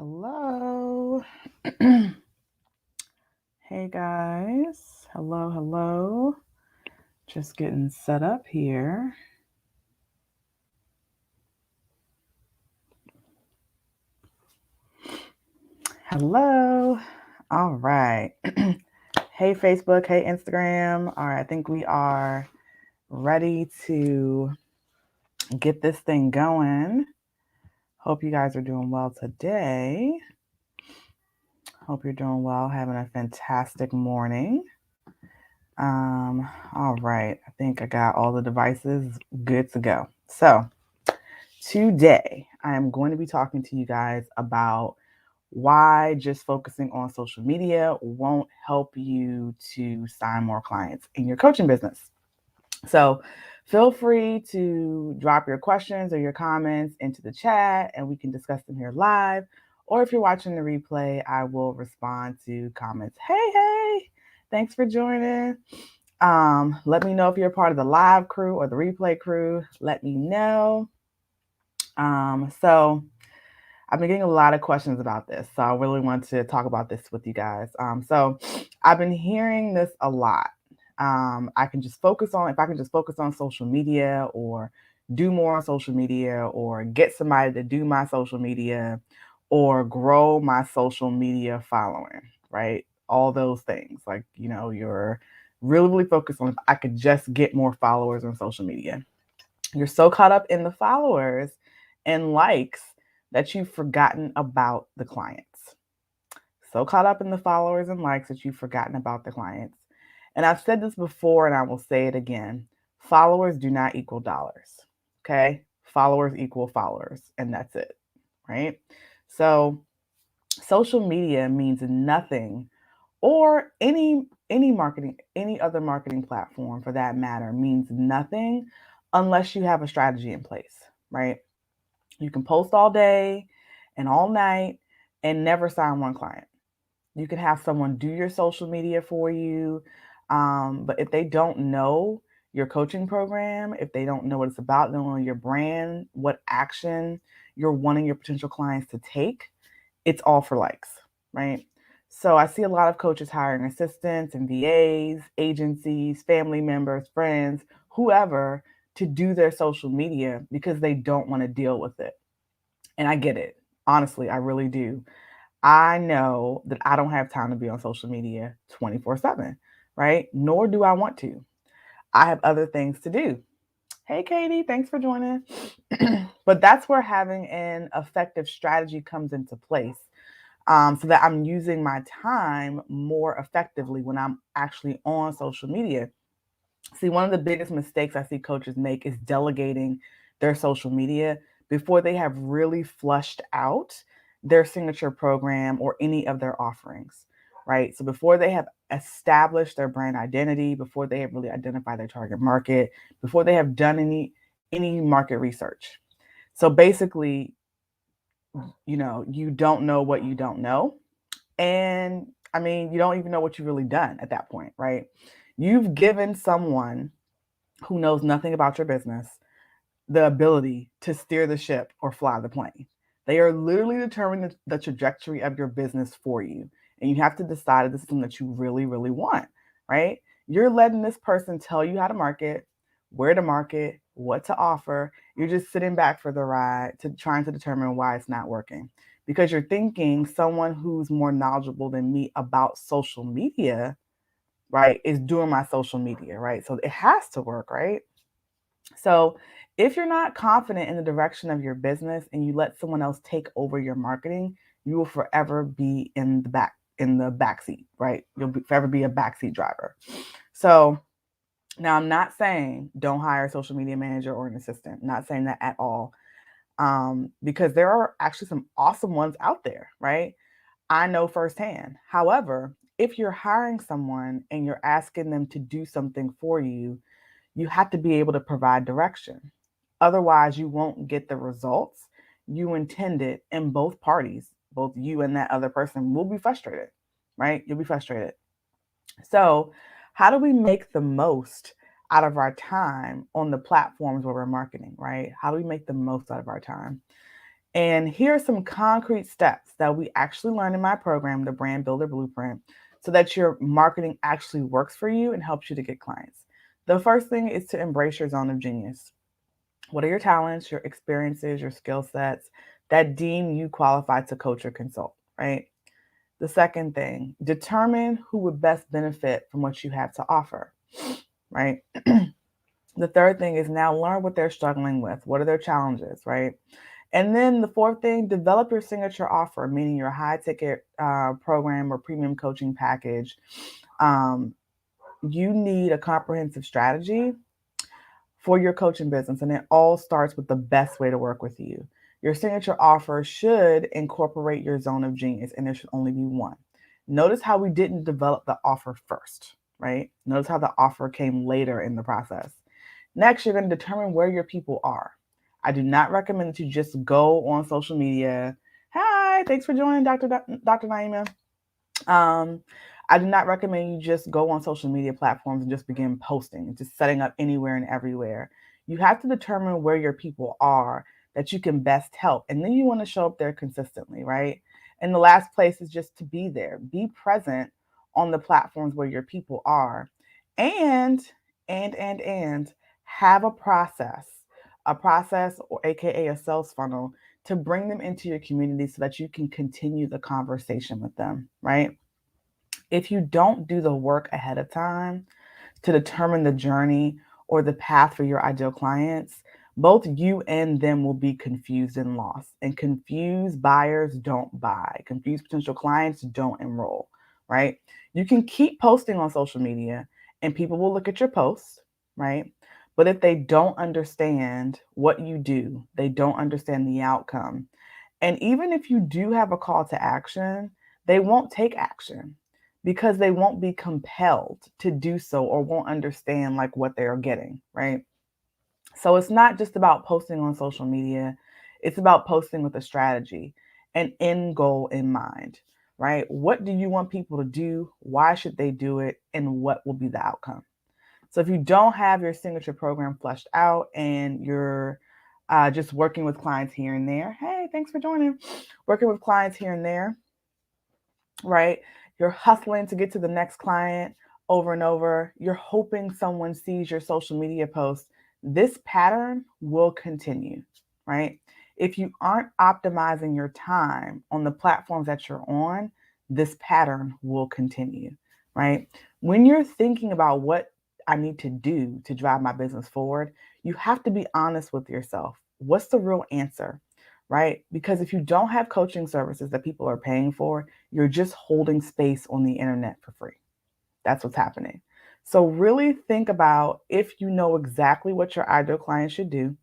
Hello. Hey guys. Hello. Just getting set up here. Hello. All right. Hey Facebook. Hey Instagram. All right. I think we are ready to get this thing going. Hope you guys are doing well today. Hope you're doing well, having a fantastic morning. All right. I think I got all the devices good to go. So, today I am going to be talking to you guys about why just focusing on social media won't help you to sign more clients in your coaching business. So, feel free to drop your questions or your comments into the chat and we can discuss them here live. Or if you're watching the replay, I will respond to comments. Hey, thanks for joining. Let me know if you're a part of the live crew or the replay crew. Let me know. So I've been getting a lot of questions about this, so I really want to talk about this with you guys. So I've been hearing this a lot. If I can just focus on social media or do more on social media or get somebody to do my social media or grow my social media following, right? All those things. Like, you're really focused on if I could just get more followers on social media. You're so caught up in the followers and likes that you've forgotten about the clients. So caught up in the followers and likes that you've forgotten about the clients. And I've said this before and I will say it again. Followers do not equal dollars. Okay? Followers equal followers, and that's it. Right? So social media means nothing, or any other marketing platform for that matter means nothing unless you have a strategy in place, right? You can post all day and all night and never sign one client. You can have someone do your social media for you, but if they don't know your coaching program, if they don't know what it's about, they don't know your brand, what action you're wanting your potential clients to take, it's all for likes, right? So I see a lot of coaches hiring assistants and VAs, agencies, family members, friends, whoever to do their social media because they don't want to deal with it. And I get it. Honestly, I really do. I know that I don't have time to be on social media 24/7, right? Nor do I want to. I have other things to do. Hey, Katie, thanks for joining. But that's where having an effective strategy comes into place, so that I'm using my time more effectively when I'm actually on social media. See, one of the biggest mistakes I see coaches make is delegating their social media before they have really flushed out their signature program or any of their offerings, right? So before they have established their brand identity, before they have really identified their target market, before they have done any market research. So basically, you don't know what you don't know. And I mean, you don't even know what you've really done at that point, right? You've given someone who knows nothing about your business the ability to steer the ship or fly the plane. They are literally determining the trajectory of your business for you. And you have to decide if this is something that you really want, right? You're letting this person tell you how to market, where to market, what to offer. You're just sitting back for the ride to trying to determine why it's not working. Because you're thinking someone who's more knowledgeable than me about social media, right, is doing my social media, right? So it has to work, right? So if you're not confident in the direction of your business and you let someone else take over your marketing, you will forever be in the back seat, right? Forever be a backseat driver. So now I'm not saying don't hire a social media manager or an assistant. I'm not saying that at all. Because there are actually some awesome ones out there, right? I know firsthand. However, if you're hiring someone and you're asking them to do something for you, you have to be able to provide direction. Otherwise, you won't get the results you intended, and both parties, both you and that other person, will be frustrated, right? You'll be frustrated. So, how do we make the most out of our time on the platforms where we're marketing, right? How do we make the most out of our time? And here are some concrete steps that we actually learn in my program, the Brand Builder Blueprint, so that your marketing actually works for you and helps you to get clients. The first thing is to embrace your zone of genius. What are your talents, your experiences, your skill sets that deem you qualified to coach or consult, right? The second thing, determine who would best benefit from what you have to offer, right? The third thing is now learn what they're struggling with. What are their challenges, right? And then the fourth thing, develop your signature offer, meaning your high ticket program or premium coaching package. Um, you need a comprehensive strategy for your coaching business, and it all starts with the best way to work with you. Your signature offer should incorporate your zone of genius, and there should only be one. Notice how we didn't develop the offer first, right? Notice how the offer came later in the process. Next, you're going to determine where your people are. I do not recommend that you just go on social media. Hi, thanks for joining, Dr. Naima. Um, I do not recommend you just go on social media platforms and just begin posting and just setting up anywhere and everywhere. You have to determine where your people are that you can best help. And then you want to show up there consistently, right? And the last place is just to be there, be present on the platforms where your people are. And, and have a process or AKA a sales funnel to bring them into your community so that you can continue the conversation with them, right? If you don't do the work ahead of time to determine the journey or the path for your ideal clients, both you and them will be confused and lost. And confused buyers don't buy. Confused potential clients don't enroll, right? You can keep posting on social media and people will look at your posts, right? But if they don't understand what you do, they don't understand the outcome. And even if you do have a call to action, they won't take action because they won't be compelled to do so or won't understand like what they're getting, right? So it's not just about posting on social media, it's about posting with a strategy, an end goal in mind, right? What do you want people to do? Why should they do it? And what will be the outcome? So if you don't have your signature program fleshed out and you're just working with clients here and there, hey, thanks for joining. Working with clients here and there, right? You're hustling to get to the next client over and over. You're hoping someone sees your social media post. This pattern will continue, right? If you aren't optimizing your time on the platforms that you're on, this pattern will continue, right? When you're thinking about what I need to do to drive my business forward, you have to be honest with yourself. What's the real answer, right? Because if you don't have coaching services that people are paying for, you're just holding space on the internet for free. That's what's happening. So really think about if you know exactly what your ideal client should do,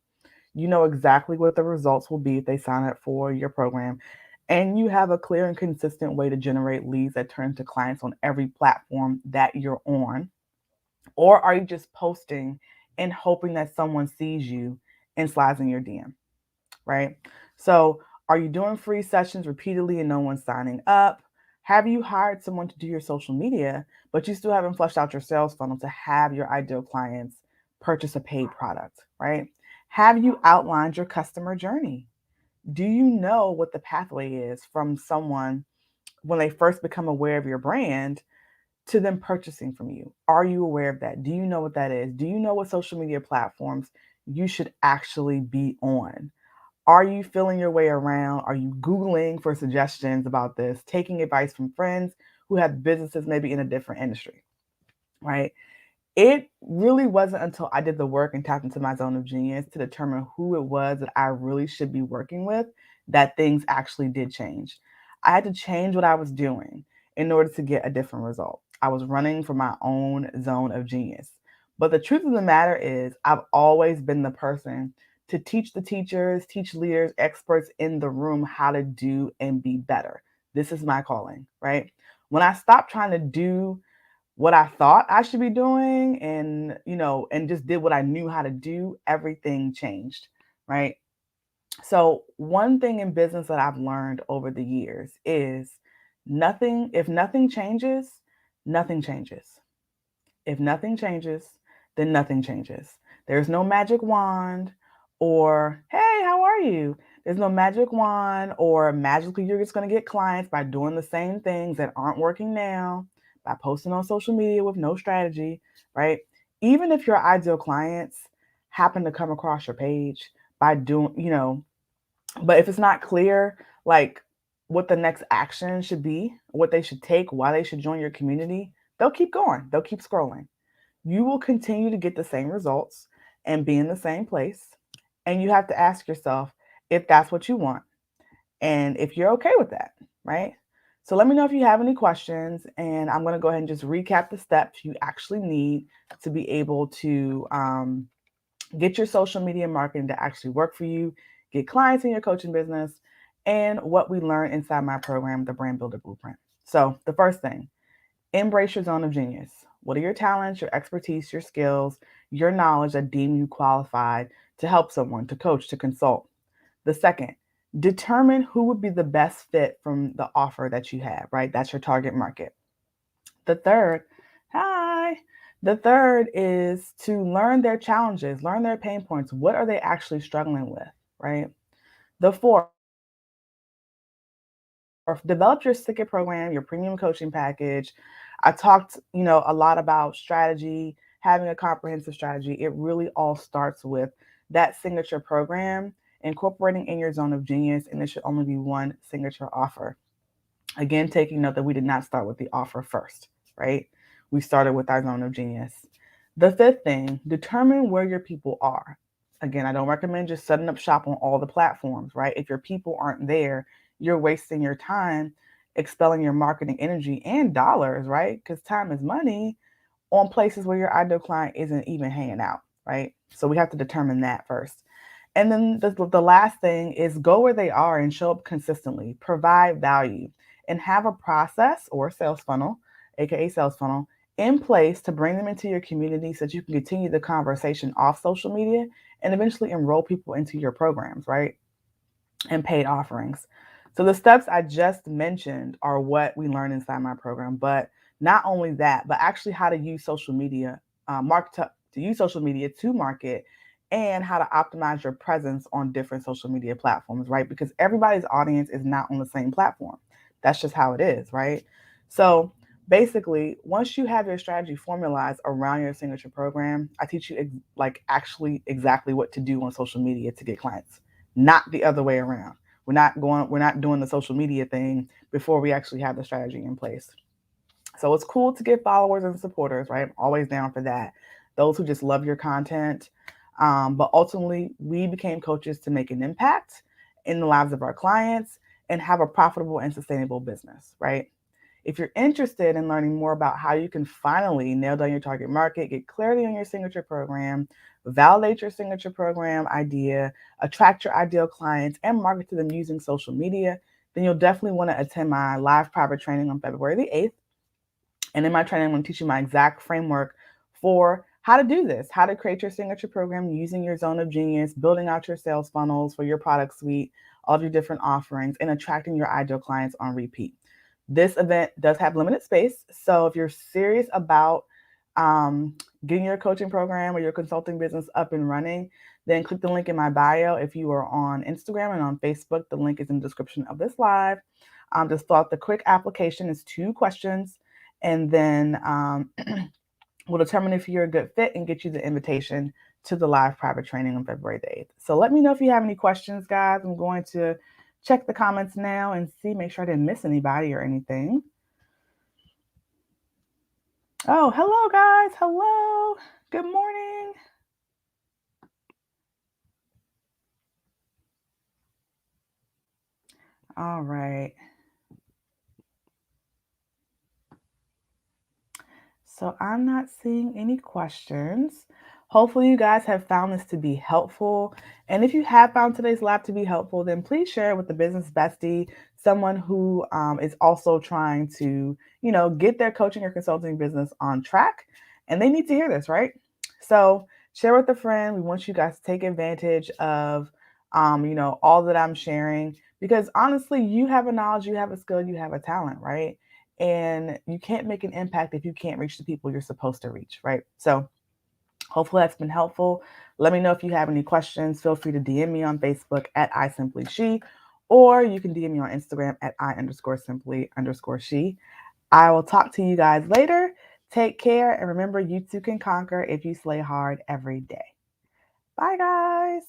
you know exactly what the results will be if they sign up for your program, and you have a clear and consistent way to generate leads that turn to clients on every platform that you're on. Or are you just posting and hoping that someone sees you and slides in your DM? Right? So, are you doing free sessions repeatedly and no one's signing up? Have you hired someone to do your social media, but you still haven't fleshed out your sales funnel to have your ideal clients purchase a paid product, right? Have you outlined your customer journey? Do you know what the pathway is from someone when they first become aware of your brand to them purchasing from you? Are you aware of that? Do you know what that is? Do you know what social media platforms you should actually be on? Are you feeling your way around? Are you Googling for suggestions about this, taking advice from friends who have businesses maybe in a different industry, right? It really wasn't until I did the work and tapped into my zone of genius to determine who it was that I really should be working with that things actually did change. I had to change what I was doing in order to get a different result. I was running for my own zone of genius. But the truth of the matter is, I've always been the person to teach the teachers, teach leaders, experts in the room how to do and be better. This is my calling, right? When I stopped trying to do what I thought I should be doing and, and just did what I knew how to do, everything changed, right? So, one thing in business that I've learned over the years is if nothing changes, nothing changes. If nothing changes, then nothing changes. There's no magic wand or, hey, how are you? There's no magic wand or magically you're just going to get clients by doing the same things that aren't working now, by posting on social media with no strategy, right? Even if your ideal clients happen to come across your page by doing, but if it's not clear, like what the next action should be, what they should take, why they should join your community, they'll keep going, they'll keep scrolling. You will continue to get the same results and be in the same place. And you have to ask yourself if that's what you want and if you're okay with that, right? So let me know if you have any questions, and I'm going to go ahead and just recap the steps you actually need to be able to get your social media marketing to actually work for you, get clients in your coaching business, and what we learn inside my program, the Brand Builder Blueprint. So the first thing, embrace your zone of genius. What are your talents, your expertise, your skills, your knowledge that deem you qualified to help someone, to coach, to consult? The second, determine who would be the best fit from the offer that you have, right? That's your target market. The third, hi. The third is to learn their challenges, learn their pain points. What are they actually struggling with, right? The fourth, develop your sticker program, your premium coaching package. I talked, a lot about strategy, having a comprehensive strategy. It really all starts with that signature program, incorporating in your zone of genius, and it should only be one signature offer. Again, taking note that we did not start with the offer first, right? We started with our zone of genius. The fifth thing, determine where your people are. Again, I don't recommend just setting up shop on all the platforms, right? If your people aren't there, you're wasting your time expelling your marketing energy and dollars, right? Because time is money on places where your ideal client isn't even hanging out, right? So we have to determine that first. And then the last thing is go where they are and show up consistently, provide value, and have a process or sales funnel, aka sales funnel, in place to bring them into your community so that you can continue the conversation off social media and eventually enroll people into your programs, right? And paid offerings. So the steps I just mentioned are what we learn inside my program, but not only that, but actually how to use social media, to use social media to market, and how to optimize your presence on different social media platforms, right? Because everybody's audience is not on the same platform. That's just how it is, right? So basically, once you have your strategy formalized around your signature program, I teach you actually exactly what to do on social media to get clients, not the other way around. We're not doing the social media thing before we actually have the strategy in place. So it's cool to get followers and supporters, right? I'm always down for that. Those who just love your content. But ultimately, we became coaches to make an impact in the lives of our clients and have a profitable and sustainable business, right? If you're interested in learning more about how you can finally nail down your target market, get clarity on your signature program, validate your signature program idea, attract your ideal clients, and market to them using social media, then you'll definitely want to attend my live private training on February the 8th. And in my training, I'm going to teach you my exact framework for how to do this, how to create your signature program using your zone of genius, building out your sales funnels for your product suite, all of your different offerings, and attracting your ideal clients on repeat. This event does have limited space. So if you're serious about getting your coaching program or your consulting business up and running, then click the link in my bio. If you are on Instagram and on Facebook, the link is in the description of this live. Just fill out the quick application. It's 2 questions. And then we'll determine if you're a good fit and get you the invitation to the live private training on February the 8th. So let me know if you have any questions, guys. I'm going to check the comments now and make sure I didn't miss anybody or anything. Oh, hello, guys. Hello. Good morning. All right. So I'm not seeing any questions. Hopefully you guys have found this to be helpful. And if you have found today's lab to be helpful, then please share it with the business bestie, someone who is also trying to, get their coaching or consulting business on track. And they need to hear this, right? So share with a friend. We want you guys to take advantage of, all that I'm sharing, because honestly, you have a knowledge, you have a skill, you have a talent, right? And you can't make an impact if you can't reach the people you're supposed to reach, right? So Hopefully that's been helpful. Let me know if you have any questions. Feel free to DM me on Facebook at @isimplyShe, or you can DM me on Instagram at I_simply_she. I will talk to you guys later. Take care, and remember, you too can conquer if you slay hard every day. Bye, guys.